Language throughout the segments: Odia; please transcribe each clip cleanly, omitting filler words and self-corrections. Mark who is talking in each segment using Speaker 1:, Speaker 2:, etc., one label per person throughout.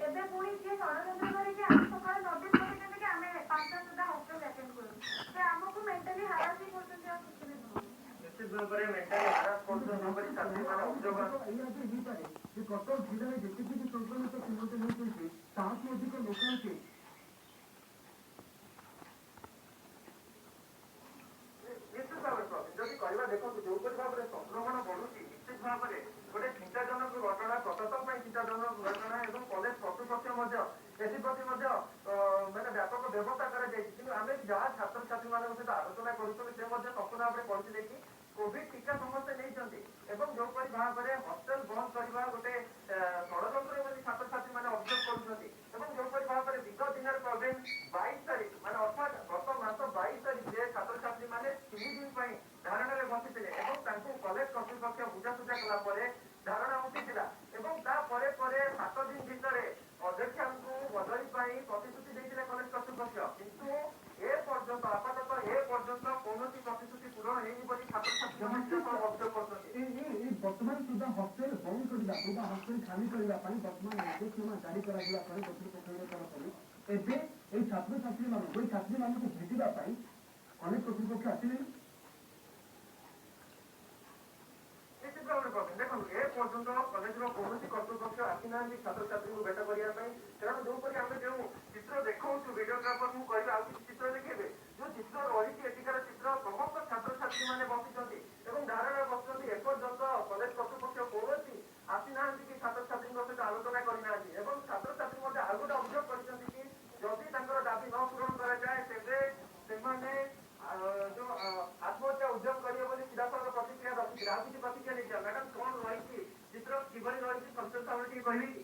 Speaker 1: ଏବେ ପୁଣି କିଏ ଷଡ଼ଯନ୍ତ୍ର କରିକି ଆମେ ସକାଳେ ନୋଟିସ୍ ପକେଇଛନ୍ତି କି ଆମେ 5ଟା ସୁଦ୍ଧା ହଷ୍ଟେଲ ଆଟେଣ୍ଡ କରିବୁ। ସେ ଆମକୁ ମେଣ୍ଟାଲି ହାରାସ ହିଁ କରୁଛନ୍ତି ଆଉ କିଛି ବି ନୁହଁ।
Speaker 2: ନିଶ୍ଚିତ ଭାବରେ ମେଣ୍ଟାଲି ହାରାସ କରୁଛନ୍ତି ଯୋଉପରି ଛାତ୍ରୀମାନେ ଅଭିଯୋଗ
Speaker 3: ଏଇଆ ଯେ ହେଇପାରେ ଯେ କଟକ ଜିଲ୍ଲାରେ ଯେତିକି ବି ସଂକ୍ରମିତ ଚିହ୍ନଟ ହେଉଛନ୍ତି ତାହାଠୁ ଅଧିକ ଲୋକ ଅଛି।
Speaker 2: ନିଶ୍ଚିତ ଭାବରେ ଯଦି କହିବା ଦେଖନ୍ତୁ ଯୋଉପରି ଭାବରେ ସଂକ୍ରମଣ ବଢୁଛି ନିଶ୍ଚିତ ଭାବରେ ଗୋଟେ ଚିନ୍ତାଜନକ ଘଟଣା ପ୍ରଶାସନ ପାଇଁ ଚିନ୍ତାଜନକ ଘଟଣା ଏବଂ କଲେଜ କର୍ତ୍ତୃପକ୍ଷ ମଧ୍ୟ ଏଥିପ୍ରତି ମଧ୍ୟ ମାନେ ବ୍ୟାପକ ବ୍ୟବସ୍ଥା କରାଯାଇଛି। କିନ୍ତୁ ଆମେ ଯାହା ଛାତ୍ରଛାତ୍ରୀମାନଙ୍କ ସହିତ ଆଲୋଚନା କରୁଛୁ ସେ ମଧ୍ୟ ସମ୍ପୂର୍ଣ୍ଣ ଭାବରେ କହିଥିଲେ କି କୋଭିଡ ଟୀକା ସମସ୍ତେ ନେଇଛନ୍ତି ଏବଂ ଯୋଉପରି ଭାବରେ ହଷ୍ଟେଲ ବନ୍ଦ କରିବା ଗୋଟେ ଷଡ଼ଯନ୍ତ୍ର ବୋଲି ଛାତ୍ରଛାତ୍ରୀମାନେ ଅଭିଯୋଗ କରୁଛନ୍ତି ଏବଂ ଯୋଉପରି ଭାବରେ ବିଗତ ଦିନରେ ପ୍ରବୀଣ 22 ତାରିଖ ମାନେ ଅର୍ଥାତ୍ ଗତ ମାସ 22 ତାରିଖରେ ଛାତ୍ରଛାତ୍ରୀମାନେ 3 ଦିନ ପାଇଁ ଧାରଣାରେ ବସିଥିଲେ ଏବଂ ତାଙ୍କୁ କଲେଜ କର୍ତ୍ତୃପକ୍ଷ ବୁଝାସୁଝା କଲା ପରେ ଧାରଣା ଉଠିଥିଲା ଏବଂ ତାପରେ ପରେ 7 ଦିନ ଭିତରେ ଅଧ୍ୟକ୍ଷଙ୍କୁ ବଦଳି ପାଇଁ ପ୍ରତିଶ୍ରୁତି ଦେଇଥିଲେ କଲେଜ କର୍ତ୍ତୃପକ୍ଷ। କିନ୍ତୁ ଏ ପର୍ଯ୍ୟନ୍ତ ଆପାତତଃ ଏ ପର୍ଯ୍ୟନ୍ତ କୌଣସି ପ୍ରତିଶ୍ରୁତି ପୂରଣ ହେଇନି ବୋଲି ଛାତ୍ରଛାତ୍ରୀମାନେ ଅଭିଯୋଗ କରୁଛନ୍ତି।
Speaker 3: ବର୍ତ୍ତମାନ ସୁଦ୍ଧା ହଷ୍ଟେଲ ବନ୍ଦ କରିବା କିମ୍ବା ହଷ୍ଟେଲ ଖାଲି କରିବା ପାଇଁ ବର୍ତ୍ତମାନ ନିର୍ଦ୍ଦେଶନାମା ଜାରି କରାଯିବା ପରେ କର୍ତ୍ତୃପକ୍ଷଙ୍କ ତରଫରୁ ଏବେ ଏଇ ଛାତ୍ରଛାତ୍ରୀମାନଙ୍କୁ ଏଇ ଛାତ୍ରୀମାନଙ୍କୁ ଭେଟିବା ପାଇଁ ଅନେକ କର୍ତ୍ତୃପକ୍ଷ ଆସିଲେଣି।
Speaker 2: ନିଶ୍ଚିତ ଭାବରେ ଦେଖନ୍ତୁ ଏ ପର୍ଯ୍ୟନ୍ତ କଲେଜର କୌଣସି କର୍ତ୍ତୃପକ୍ଷ ଆସିନାହାନ୍ତି ଛାତ୍ରଛାତ୍ରୀଙ୍କୁ ଭେଟ କରିବା ପାଇଁ। କାରଣ ଯୋଉପରି ଆମେ ଯେଉଁ ଚିତ୍ର ଦେଖାଉଛୁ ଭିଡିଓଗ୍ରାଫରଙ୍କୁ କହିବା ଆଉ କିଛି ଚିତ୍ର ଦେଖେଇବେ ଯୋଉ ଚିତ୍ର ରହିଛି ଏଠିକାର ଚିତ୍ର ସମସ୍ତ ଛାତ୍ରଛାତ୍ରୀମାନେ ବସିଛନ୍ତି ଏବଂ ଧାରଣାରେ ବସିଛନ୍ତି। ଏପର୍ଯ୍ୟନ୍ତ କଲେଜ କର୍ତ୍ତୃପକ୍ଷ କୌଣସି ଆସିନାହାନ୍ତି କି ଛାତ୍ରଛାତ୍ରୀଙ୍କ ସହିତ ଆଲୋଚନା କରିନାହାନ୍ତି ଏବଂ ଛାତ୍ରଛାତ୍ରୀ ମଧ୍ୟ ଆଉ ଗୋଟେ ଅଭିଯୋଗ କରିଛନ୍ତି କି ଯଦି ତାଙ୍କର ଦାବି ନ ପୂରଣ କରାଯାଏ ତେବେ ସେମାନେ ଯୋଉ ଆତ୍ମହତ୍ୟା ଉଦ୍ୟମ କରିବେ ବୋଲି ସିଧାସଳଖ ପ୍ରତିକ୍ରିୟା ରଖିଥିଲେ। ଆଉ କିଛି ପ୍ରତିକ୍ରିୟା ନେଇଥିଲା ମ୍ୟାଡାମ କଣ ରହିଛି ଚିତ୍ର କିଭଳି ରହିଛି ସଂସଦ ଭାବରେ ଟିକେ କହିବେ କି?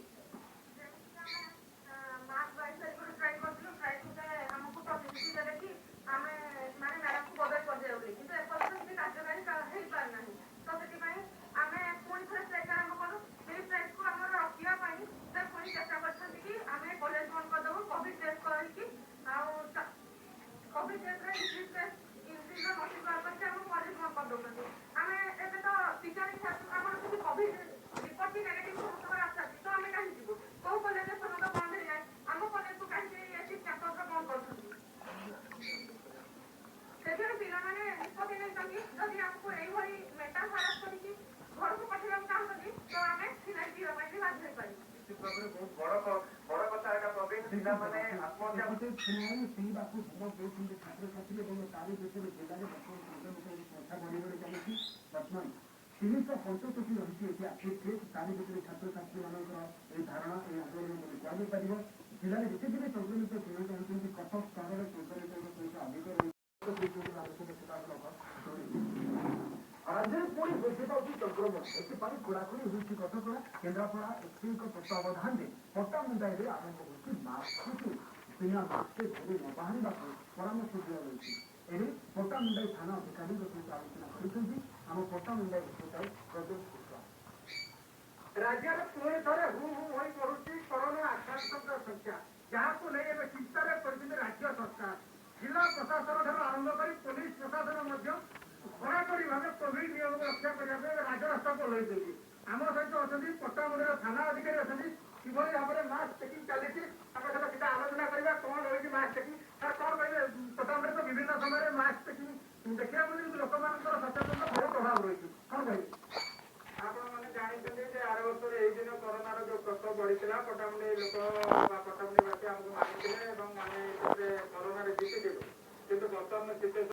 Speaker 1: ମାର୍ଚ୍ଚ 22 ତାରିଖରୁ ଷ୍ଟ୍ରାଇକ୍ କରିଥିଲୁ। ଷ୍ଟ୍ରାଇକ୍ ସୁଦ୍ଧା ଆମକୁ ପ୍ରତିଶ୍ରୁତି ଦେଲେ କି ଆମେ ମାନେ ମ୍ୟାଡାମକୁ ବଦଳି କରିଦେବେ ବୋଲି, କିନ୍ତୁ ଏପର୍ଯ୍ୟନ୍ତ କିଛି କାର୍ଯ୍ୟକାରୀ ହେଇପାରିନାହିଁ। ତ ସେଥିପାଇଁ ଆମେ ପୁଣି ଥରେ ଷ୍ଟ୍ରାଇକ୍ ଆରମ୍ଭ କଲୁ। ସେଇ ଷ୍ଟ୍ରାଇକ୍କୁ ଆମର ରଖିବା ପାଇଁ ସେ ପୁଣି ଚେଷ୍ଟା କରିଛନ୍ତି କି ଆମେ କଲେଜ ବନ୍ଦ କରିଦେବୁ, କୋଭିଡ ଟେଷ୍ଟ କରିକି ଆଉ କୋଭିଡ ଟେଷ୍ଟରେ ଇଂଲିଶ ନୋଟିସ୍ ବାହାର କରିକି ଆମ କଲେଜ ବନ୍ଦ କରିଦେଉଛନ୍ତି। ଆମେ ଏବେ ତ ଟିଚର ଆମର କିଛି କୋଭିଡ ରିପୋର୍ଟ ବି ନେଗେଟିଭ ସମସ୍ତଙ୍କର ଆସୁଛି, ତ ଆମେ କାହିଁକି ଯିବୁ? କୋଉ କଲେଜରେ ସମସ୍ତ ବନ୍ଦ ହେଇଯାଏ, ଆମ କଲେଜକୁ କାହିଁକି ଏଠି କ୍ୟାମ୍ପସରେ ବନ୍ଦ କରୁଛନ୍ତି? ସେଥିରେ ପିଲାମାନେ ନିଷ୍ପତ୍ତି ନେଇଛନ୍ତି ଯଦି ଆମକୁ ଏଇଭଳି ମେଣ୍ଟାଲ ହାରାସ କରିକି ଘରକୁ ପଠେଇବାକୁ ଚାହୁଁଛନ୍ତି ତ ଆମେ ଫିନାଇଲ ପିଇବା ପାଇଁ ବି ବାଧ୍ୟ ହେଇପାରିବୁ।
Speaker 2: ନିଶ୍ଚିତ ଭାବରେ ବହୁତ ବଡ କଥା ଏଇଟା ପ୍ରବୀଣ ପିଲାମାନେ ଆତ୍ମହତ୍ୟା
Speaker 3: ଫିନାଇଲ ପିଇବାକୁ ଧମକ ଦେଉଛନ୍ତି ଛାତ୍ରଛାତ୍ରୀ ଏବଂ ତାରି ଭିତରେ ଜିଲ୍ଲାରେ ବର୍ତ୍ତମାନ ସଂକ୍ରମିତଙ୍କ ସଂଖ୍ୟା ବଢ଼ି ବଢ଼ି ଚାଲିଛି। ବର୍ତ୍ତମାନ 365ଟି ରହିଛି ଏଠି ଆକ୍ଟିଭ କେସ୍, ତାରି ଭିତରେ ଛାତ୍ରଛାତ୍ରୀମାନଙ୍କର ଏହି ଧାରଣା ଏହି ଆନ୍ଦୋଳନ ବୋଲି କୁହାଯାଇପାରିବ। ଜିଲ୍ଲାରେ ଯେତିକି ବି ସଂକ୍ରମିତ ଚିହ୍ନଟ ହେଉଛନ୍ତି କଟକ ସହରରେ ସଂକ୍ରମିତଙ୍କ ସଂଖ୍ୟା ଅଧିକ ରହିଛି। ରାଜ୍ୟରେ ପୁଣି ବୃଦ୍ଧି ପାଉଛି ସଂକ୍ରମଣ, ଏଥିପାଇଁ କଡ଼ାକଡ଼ି ହେଉଛି କଟକଣା। କେନ୍ଦ୍ରାପଡ଼ା ଏସ୍ପିଙ୍କ ତତ୍ତ୍ୱାବଧାନରେ ପଟ୍ଟାମୁଣ୍ଡାଇରେ ଆରମ୍ଭ ହେଉଛି ମାସ୍କକୁ ବିନା ମାସ୍କରେ ଘରୁ ନ ବାହାରିବାକୁ ପରାମର୍ଶ ଦିଆଯାଇଛି। ଏବେ ପଟ୍ଟାମୁଣ୍ଡାଇ ଥାନା ଅଧିକାରୀଙ୍କ ସହିତ ଆଲୋଚନା କରିଛନ୍ତି ଆମ ପଟ୍ଟାମୁଣ୍ଡାଇ ରିପୋର୍ଟର ପ୍ରଦୀପ କୁଶୱାହା।
Speaker 4: ରାଜ୍ୟରେ ପୁଣି ଥରେ ହୁ ହୁ ହୋଇ ପଡୁଛି କରୋନା ଆକ୍ରାନ୍ତଙ୍କ ସଂଖ୍ୟା, ଯାହାକୁ ନେଇ ଏବେ ଚିନ୍ତାରେ କରିଛନ୍ତି ରାଜ୍ୟ ସରକାର। ଜିଲ୍ଲା ପ୍ରଶାସନ ଠାରୁ ଆରମ୍ଭ କରି ପୋଲିସ ପ୍ରଶାସନ ମଧ୍ୟ କଡ଼ାକଡ଼ି ଭାବେ କୋଭିଡ ନିୟମକୁ ରକ୍ଷା କରିବା ପାଇଁ ରାଜରାସ୍ତାକୁ ଓହ୍ଲାଇଛନ୍ତି। ଆମ ସହିତ ଅଛନ୍ତି ପଟ୍ଟାମୁଣ୍ଡାଇର ଥାନା ଅଧିକାରୀ ଅଛନ୍ତି। କିଭଳି ଭାବରେ ମାସ୍କ ଚେକିଂ ଚାଲିଛି ତାଙ୍କ ସହିତ କିଛି ଆଲୋଚନା କରିବା। କଣ ରହିଛି ମାସ୍କ ଚେକିଂ, ସାର୍ କଣ କହିବେ? ପଟ୍ଟାମୁଣ୍ଡାଇରେ ତ ବିଭିନ୍ନ ସମୟରେ ମାସ୍କ ଚେକିଂ ଦେଖିବାକୁ ମିଳୁଛି, ଲୋକମାନଙ୍କର ସଚେତନତା ବହୁତ ଅଭାବ ରହିଛି, କଣ କହିବେ? ଆପଣ ମାନେ ଜାଣିଛନ୍ତି ଯେ ଆର ବର୍ଷରେ ଏଇ ଦିନ କରୋନାର ଯୋଉ ପ୍ରକୋପ ବଢିଥିଲା, ପଟ୍ଟାମୁଣ୍ଡାଇ ଲୋକ